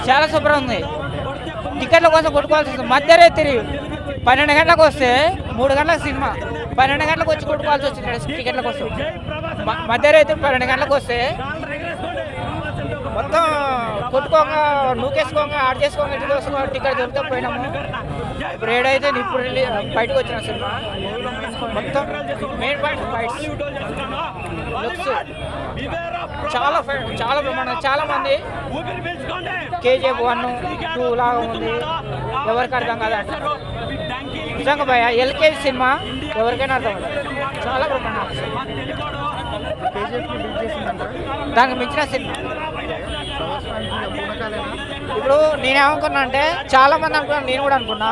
చాలా సూపర్ ఉంది. టికెట్ల కోసం కొట్టుకోవాల్సి వస్తుంది. మధ్యరాత్రి 12 గంటలకు వస్తే 3 గంటలకు సినిమా, 12 గంటలకు వచ్చి కొట్టుకోవాల్సి వచ్చింది టికెట్ల కోసం. మధ్యరాత్రి 12 గంటలకు వస్తే మొత్తం కొట్టుకోక నూకేసుకోక ఆడ్ చేసుకోక ఇంటికి వస్తున్నా టికెట్ దొరికితే పోయినాము. ఇప్పుడు ఏడైతే ఇప్పుడు బయటకు వచ్చిన సినిమా మొత్తం మెయిన్ పాయింట్ ఫైట్స్, లుక్స్ చాలా చాలా బ్రహ్మాండం. చాలా మంది కేజీఎఫ్ 1, 2 లాగా ఉంది, ఎవరికి అర్థం కాదు అంటారు. నిజంగా భయ ఎల్కేజీ సినిమా ఎవరికైనా అర్థం కాదు. చాలా బ్రహ్మాండం. దానికి మించిన సినిమా. ఇప్పుడు నేనేమనుకున్నా అంటే చాలా మంది అనుకున్నాను, నేను కూడా అనుకున్నా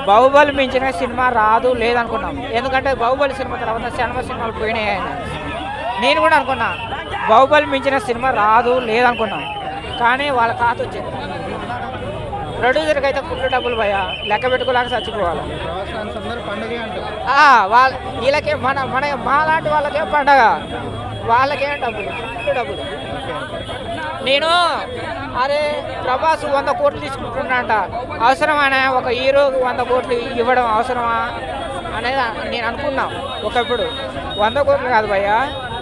బాహుబలి మించిన సినిమా రాదు లేదనుకున్నాం. ఎందుకంటే బాహుబలి సినిమా తర్వాత సినిమాలు పోయినాయి. నేను కూడా అనుకున్నా బాహుబలి మించిన సినిమా రాదు లేదనుకున్నాం. కానీ వాళ్ళ ఖాతా వచ్చింది. ప్రొడ్యూసర్కి అయితే ఫుల్ డబ్బులు భయ లెక్క పెట్టుకోలేక చచ్చిపోవాలి. వీళ్ళకే మా లాంటి వాళ్ళకే పండగ, వాళ్ళకేం డబ్బులు, ఫుల్ డబ్బులు. నేను అరే ప్రభాస్ 100 కోట్లు తీసుకుంటున్నాంట, అవసరమానే ఒక హీరోకి 100 కోట్లు ఇవ్వడం అవసరమా అనేది నేను అనుకున్నా ఒకప్పుడు. 100 కోట్లు కాదు భయ్య,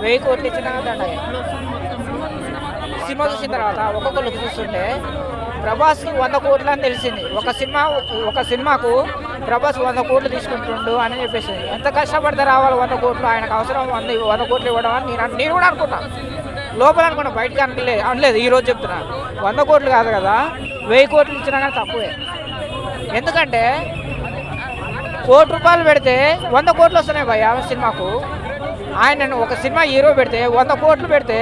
1000 కోట్లు ఇచ్చినా దండగ. సినిమా చూసిన తర్వాత ఒక్కొక్కరికి చూస్తుంటే ప్రభాస్కి 100 కోట్లు అని తెలిసింది. ఒక సినిమాకు ప్రభాస్ 100 కోట్లు తీసుకుంటుండు అని చెప్పేసి. ఎంత కష్టపడితే రావాలి 100 కోట్లు, ఆయనకు అవసరం 100 కోట్లు ఇవ్వడం అని నేను కూడా అనుకున్నా. లోపల అనుకున్నా, బయటకి అనలేదు. ఈరోజు చెప్తున్నా 100 కోట్లు కాదు కదా, 1000 కోట్లు ఇచ్చినా కానీ తక్కువే. ఎందుకంటే ₹1 పెడితే 100 కోట్లు వస్తున్నాయి భయ్య సినిమాకు. ఆయన ఒక సినిమా హీరో పెడితే 100 కోట్లు పెడితే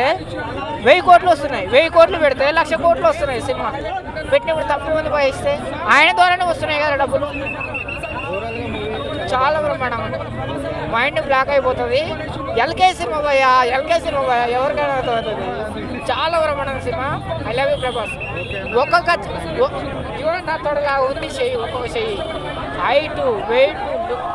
1000 కోట్లు వస్తున్నాయి, 1000 కోట్లు పెడితే 1,00,000 కోట్లు వస్తున్నాయి. సినిమా పెట్టినప్పుడు తక్కువ మంది ఇస్తే ఆయన ద్వారానే వస్తున్నాయి కదా డబ్బులు. చాలా బ్రహ్మాండంగా మైండ్ బ్లాక్ అయిపోతుంది. ఎల్కే సినిమా భయ్య, ఎవరికైనా అర్థమవుతుంది. చాలా బ్రహ్మాండం cinema. I love you Prabhas. ఒక్కొక్క జీవన తోడలా ఉంది చెయ్యి, ఒక్కొక్క చెయ్యి, హైటు, వెయిట్, లుక్